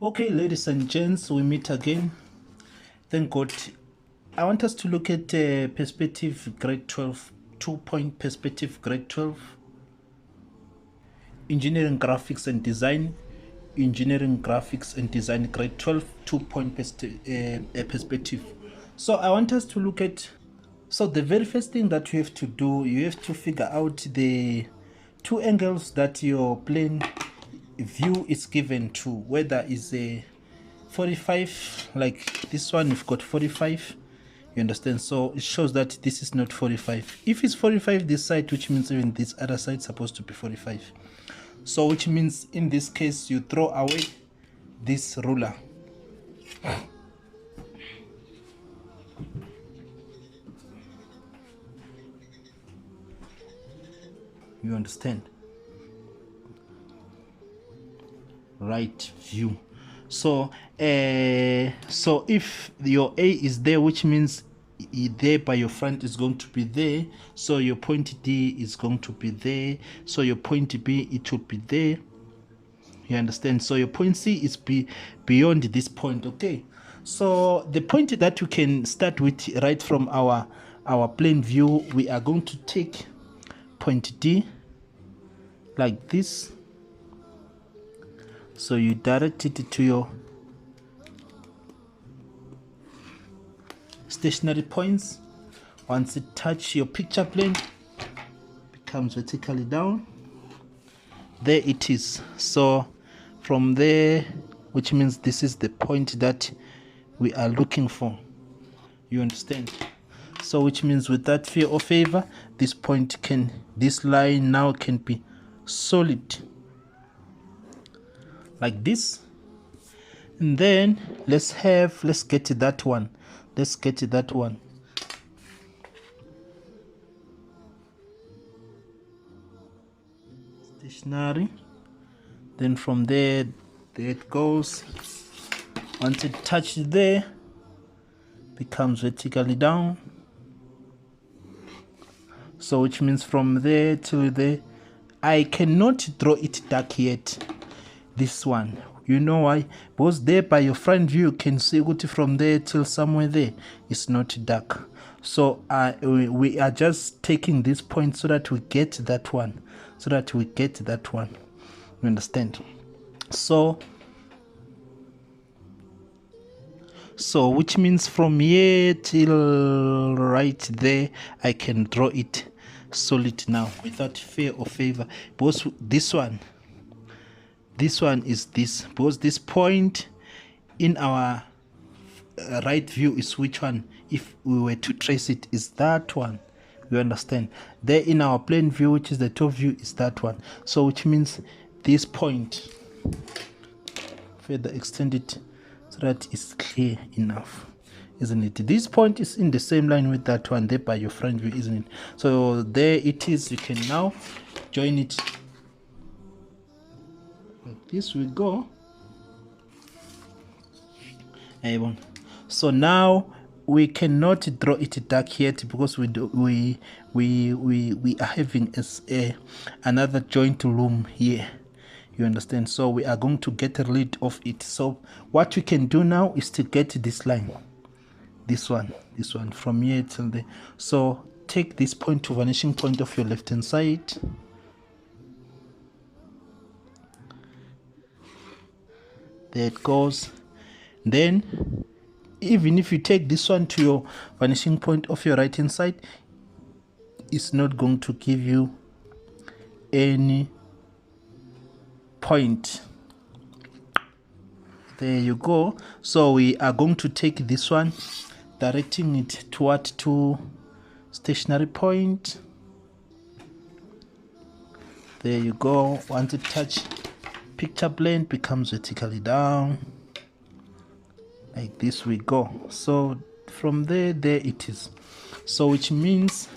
Okay, ladies and gents, we meet again. Thank God. I want us to look at perspective grade 12, 2-point perspective grade 12, engineering graphics and design, engineering graphics and design grade 12, 2-point perspective. So I want us to look at, so the very first thing that you have to do, you have to figure out the two angles that your plane view is given to, whether is a 45, like this one we've got 45, you understand? So it shows that this is not 45. If it's 45 this side, which means even this other side is supposed to be 45. So which means in this case you throw away this ruler. You understand? Right view. So so if your A is there, which means there by your front is going to be there, so your point D is going to be there, so your point B, it will be there. You understand? So your point C is beyond this point. Okay, so the point that you can start with right from our plane view, we are going to take point D like this. So you direct it to your stationary points. Once it touches your picture plane, becomes vertically down. There it is. So from there, which means this is the point that we are looking for. You understand? So which means with that fear or favor, this point can, this line now can be solid like this. And then let's get that one. Let's get that one. Stationary. Then from there it goes. Once it touches there, becomes vertically down. So which means from there till there, I cannot draw it dark yet. This one, you know why? Because there by your front view you can see it from there till somewhere there, it's not dark. So we are just taking this point so that we get that one, you understand? So which means from here till right there I can draw it solid now without fear or favor, because this one is this, because this point in our right view is which one? If we were to trace it, is that one. You understand? There in our plane view, which is the top view, is that one. So which means this point, further extend it so that it's clear enough, isn't it? This point is in the same line with that one there by your front view, isn't it? So there it is. You can now join it. Like this we go. So now we cannot draw it dark yet, because we are having another joint room here. You understand? So we are going to get rid of it. So what we can do now is to get this line, this one from here till there. So take this point to vanishing point of your left hand side. There it goes. Then even if you take this one to your vanishing point of your right hand side, it's not going to give you any point. There you go. So we are going to take this one, directing it toward to stationary point. There you go. Once it touch picture plane, becomes vertically down. Like this we go. So from there it is. So which means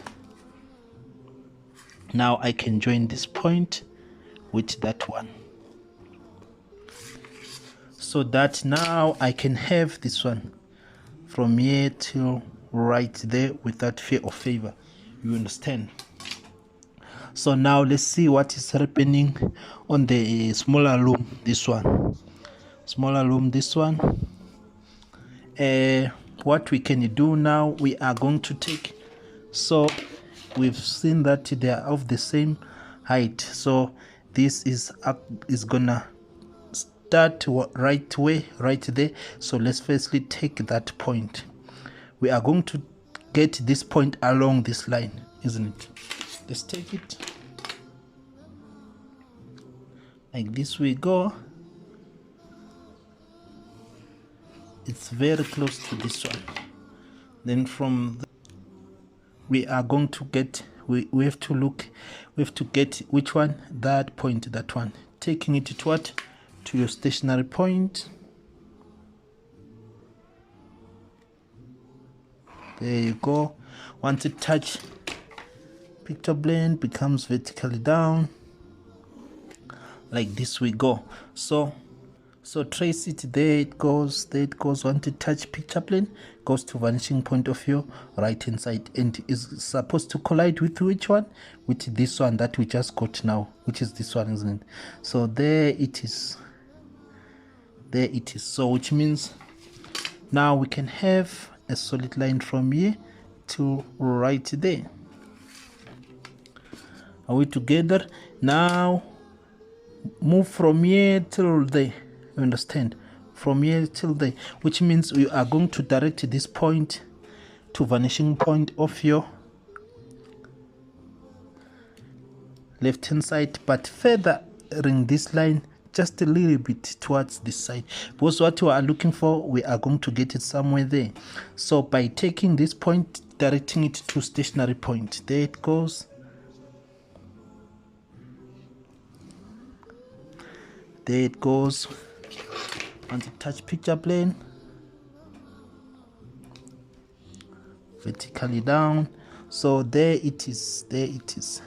now I can join this point with that one, so that now I can have this one from here till right there without fear or favor. You understand? So now let's see what is happening on the smaller loom, this one. smaller loom, this one. What we can do now, we are going to take, so we've seen that they are of the same height, so this is gonna start right there. So let's firstly take that point. We are going to get this point along this line, isn't it? Let's take it like this. We go, it's very close to this one. Then from we are going to get, we have to look, we have to get which one, that point, that one, taking it to what, to your stationary point. There you go. Once it touch picture blend, becomes vertically down like this. We go, so trace it, there it goes, there it goes. Once it touch picture plane, goes to vanishing point of your right hand side, and is supposed to collide with which one, with this one that we just got now, which is this one, isn't it? So there it is, there it is. So which means now we can have a solid line from here to right there. Are we together? Now move from here till there. You understand? From here till there, which means we are going to direct this point to vanishing point of your left hand side, but furthering this line just a little bit towards this side, because what we are looking for, we are going to get it somewhere there. So by taking this point, directing it to stationary point, there it goes, there it goes. Once it touch picture plane, vertically down, so there it is, there it is.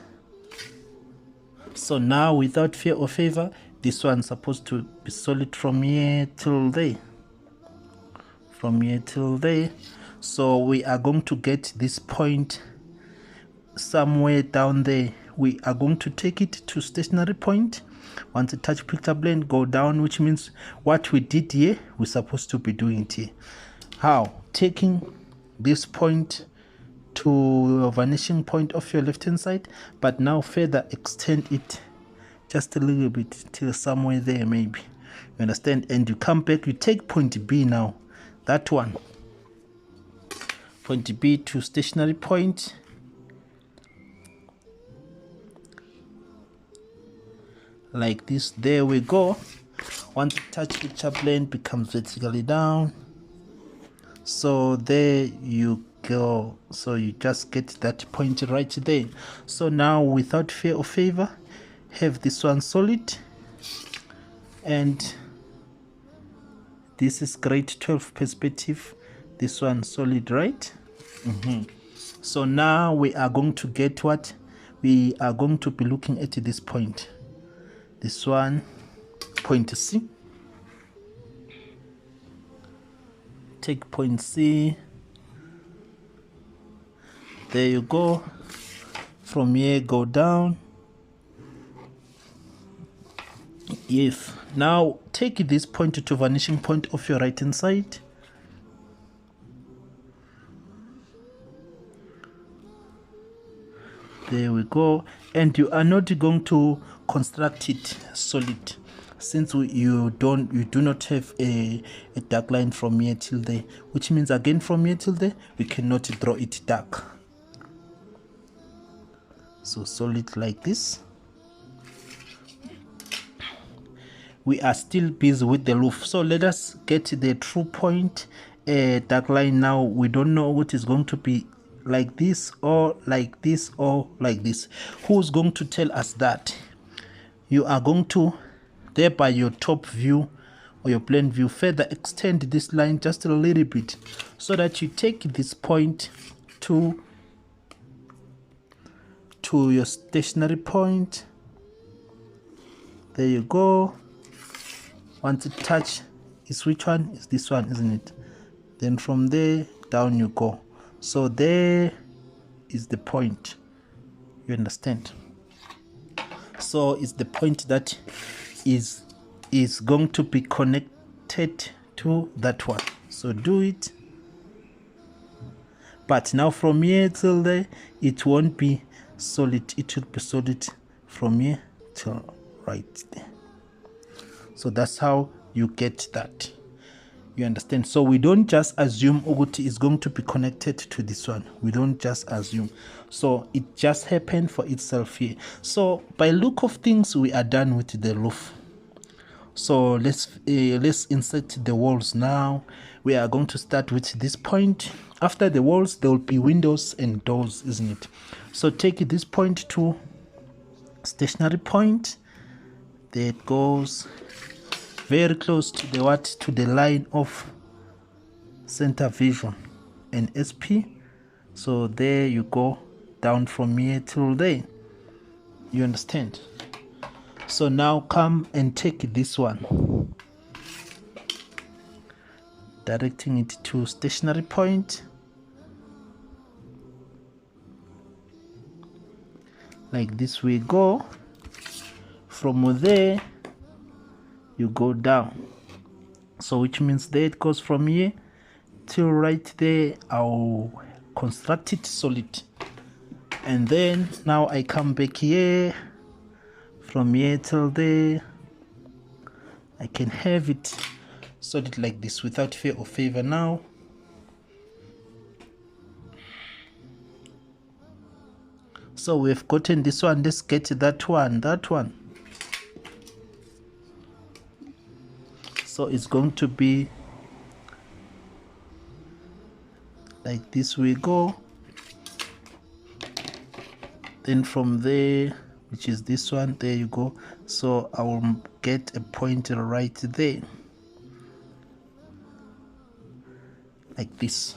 So now without fear or favor, this one's supposed to be solid from here till there, from here till there. So we are going to get this point somewhere down there. We are going to take it to stationary point. Once it touch picture blend, go down, which means what we did here, we're supposed to be doing it here. How? Taking this point to a vanishing point of your left hand side, but now further extend it just a little bit till somewhere there, maybe. You understand? And you come back, you take point B now, that one, point B to stationary point, like this. There we go. Once you touch picture plane, becomes vertically down, so there you go. So you just get that point right there. So now without fear or favor, have this one solid, and this is grade 12 perspective, this one solid, right? So now we are going to get what we are going to be looking at this point, this one, point C. Take point C, there you go. From here go down. Yes, now take this point to vanishing point of your right hand side. There we go. And you are not going to construct it solid, since you do not have a dark line from here till there, which means again from here till there we cannot draw it dark. So solid like this. We are still busy with the roof, so let us get the true point dark line. Now we don't know what is going to be, like this or like this or like this. Who's going to tell us that? You are going to, there by your top view or your plane view, further extend this line just a little bit, so that you take this point to your stationary point. There you go. Once it touch, is which one? Is this one, isn't it? Then from there down you go. So there is the point. You understand? So it's the point that is going to be connected to that one. So do it. But now from here till there, it won't be solid. It will be solid from here till right there. So that's how you get that. You understand? So we don't just assume Uguti is going to be connected to this one. We don't just assume. So it just happened for itself here. So by look of things, we are done with the roof. So let's insert the walls now. We are going to start with this point. After the walls, there will be windows and doors, isn't it? So take this point to stationary point. There it goes. Very close to the what? To the line of center vision and SP. So there you go, down from here till there. You understand? So now come and take this one, directing it to stationary point. Like this we go. From there you go down. So which means there it goes from here till right there. I'll construct it solid. And then now I come back here. From here till there, I can have it solid like this without fear or favor now. So we've gotten this one. Let's get that one. So it's going to be like this we go. Then from there, which is this one, there you go. So I will get a point right there, like this.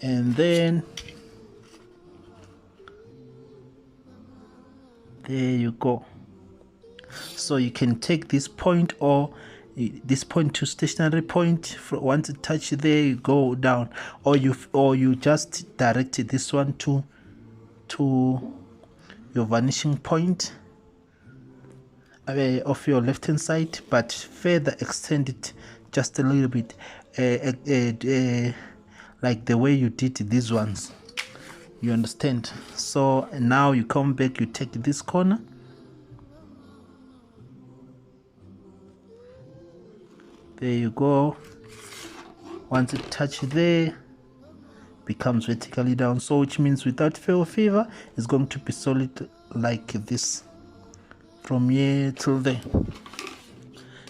And then there you go. So you can take this point or this point to stationary point. Once it touch there, you go down, or you just direct this one to your vanishing point of your left hand side, but further extend it just a little bit, like the way you did these ones. You understand? So now you come back, you take this corner, there you go. Once it touch there, becomes vertically down. So which means without fail or favor, it's going to be solid like this from here till there.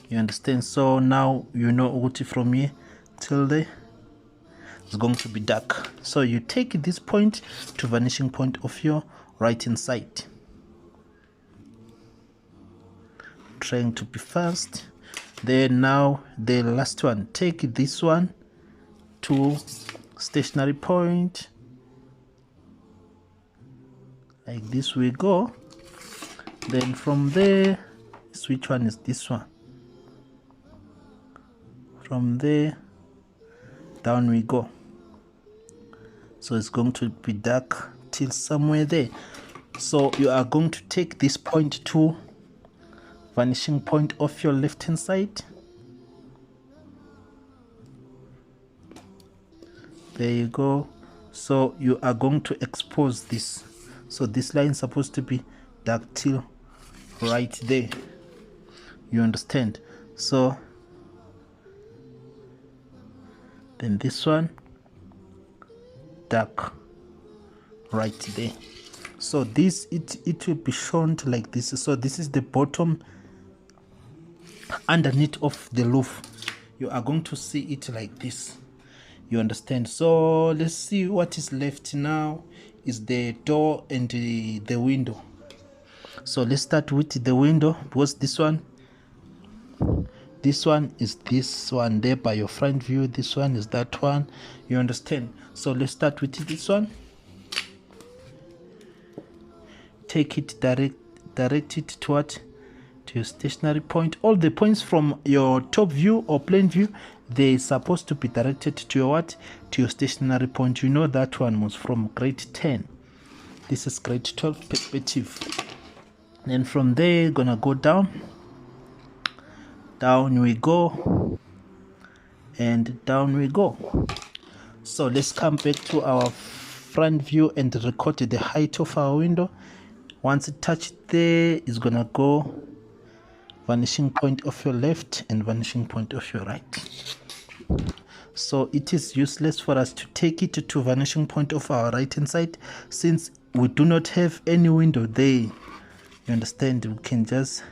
You understand? So now you know what from here till there is going to be dark. So you take this point to vanishing point of your right hand side, trying to be fast. Then now the last one, take this one to stationary point, like this we go. Then from there, which one is this one? From there down we go. So it's going to be dark till somewhere there. So you are going to take this point to vanishing point of your left hand side. There you go. So you are going to expose this. So this line is supposed to be dark till right there. You understand? So then this one dark right there. So this it will be shown like this. So this is the bottom underneath of the roof. You are going to see it like this. You understand? So let's see what is left now is the door and the window. So let's start with the window, because this one is this one there by your front view, this one is that one. You understand? So let's start with this one. Take it, direct it to what? To your stationary point. All the points from your top view or plane view, they're supposed to be directed to your what? To your stationary point. You know that one was from grade 10. This is grade 12 perspective. Then from there, gonna go down down we go, and down we go. So let's come back to our front view and record the height of our window. Once it touches there, it's gonna go vanishing point of your left and vanishing point of your right. So it is useless for us to take it to vanishing point of our right hand side, since we do not have any window there. You understand? We can just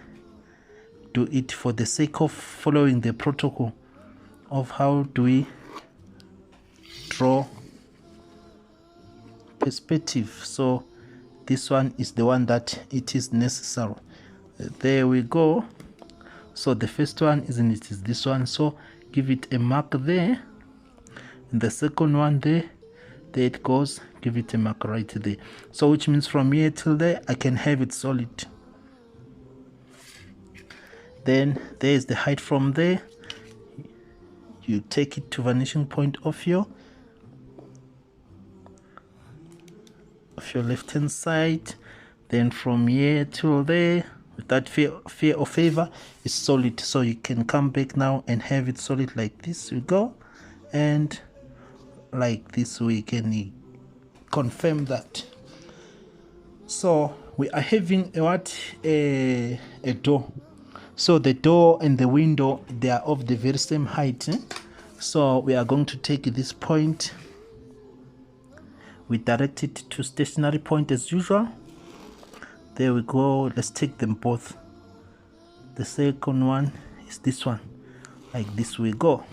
do it for the sake of following the protocol of how do we draw perspective. So this one is the one that it is necessary. There we go. So the first one is this one, so give it a mark there, and the second one there it goes, give it a mark right there. So which means from here till there I can have it solid. Then there is the height. From there you take it to vanishing point of your left hand side. Then from here till there, without fear or favor, is solid. So you can come back now and have it solid like this. We go, and like this we can confirm that. So we are having a door. So the door and the window, they are of the very same height. So we are going to take this point, we direct it to stationary point as usual. There we go. Let's take them both. The second one is this one, like this we go.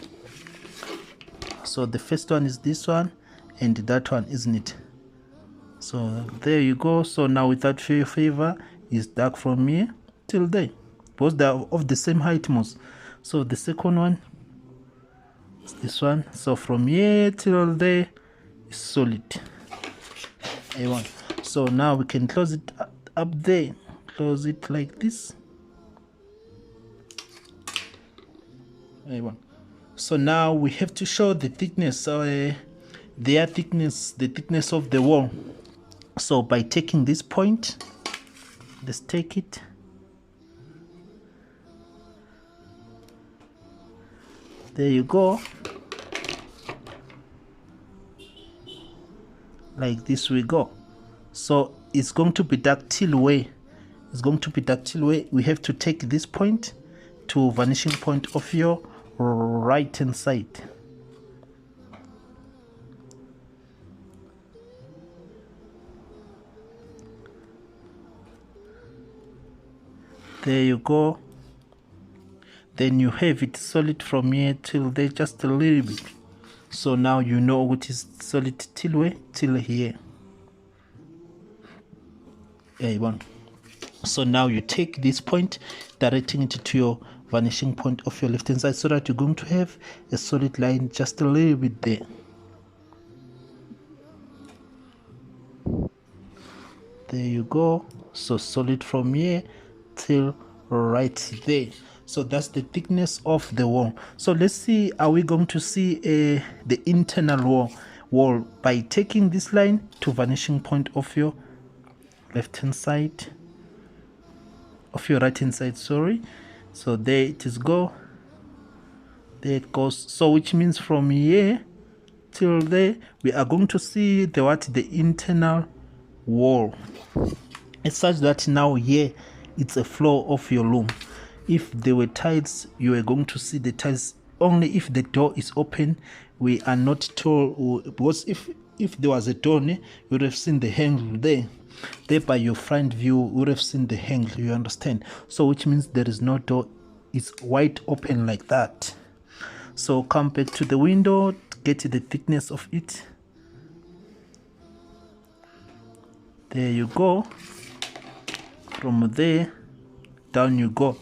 So the first one is this one, and that one, isn't it? So there you go. So now without favor is dark from here till there, because they are of the same height most. So the second one is this one. So from here till there is solid. A1. So now we can close it up there, close it like this. A1. So now we have to show the thickness, their thickness, the thickness of the wall. So by taking this point, let's take it, there you go, like this we go. So it's going to be dactyl way. It's going to be dactyl way. We have to take this point to vanishing point of your right hand side. There you go. Then you have it solid from here till there, just a little bit. So now you know what is solid till where, till here. A1. So now you take this point, directing it to your vanishing point of your left hand side, so that you're going to have a solid line just a little bit there. There you go. So solid from here till right there. So that's the thickness of the wall. So let's see, are we going to see the internal wall by taking this line to vanishing point of your left hand side, of your right hand side, sorry. So there it is, go, there it goes. So which means from here till there we are going to see the internal wall. It's such that now here it's a floor of your room. If there were tiles, you are going to see the tiles only if the door is open. We are not told, because if there was a door, you would have seen the handle there. There by your front view, you would have seen the handle, you understand? So which means there is no door, it's wide open like that. So come back to the window, get the thickness of it. There you go. From there down you go.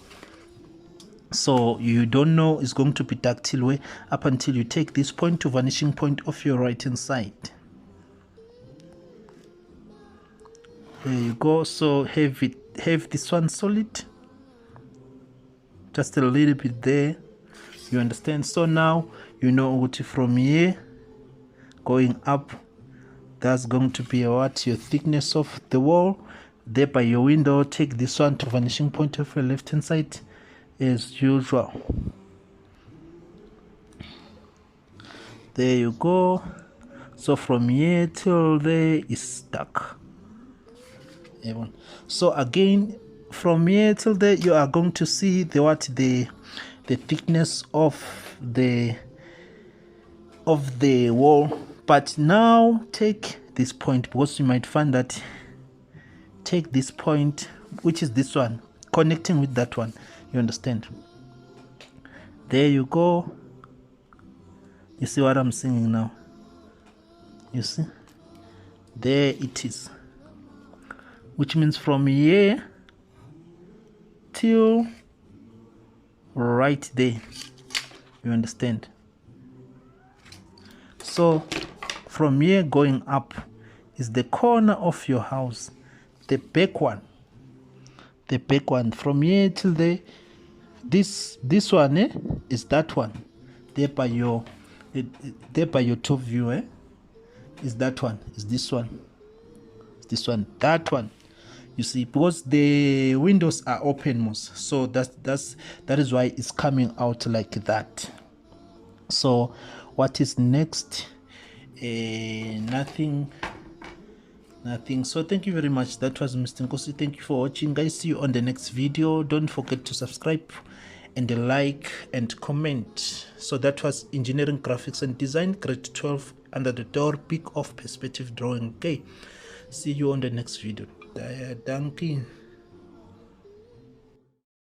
So you don't know it's going to be dactyl way up until you take this point to vanishing point of your right hand side. There you go. So have this one solid, just a little bit there, you understand? So now you know what, from here going up, that's going to be what, your thickness of the wall. There by your window, take this one to vanishing point of your left hand side, as usual. There you go. So from here till there is stuck. So again, from here till there you are going to see the thickness of the wall. But now take this point, because you might find that take this point, which is this one, connecting with that one, you understand. There you go. You see what I'm saying now? You see, there it is, which means from here till right there, you understand. So from here going up is the corner of your house, the back one, from here till there. This one is that one there by your top view, is that one, is this one, that one. You see, because the windows are open most, so that is why it's coming out like that. So what is next? Nothing. So thank you very much. That was Mr. Nkosi. Thank you for watching, guys. See you on the next video. Don't forget to subscribe and like and comment. So that was engineering, graphics and design, grade 12, under the topic of perspective drawing. Okay, see you on the next video. Thank you.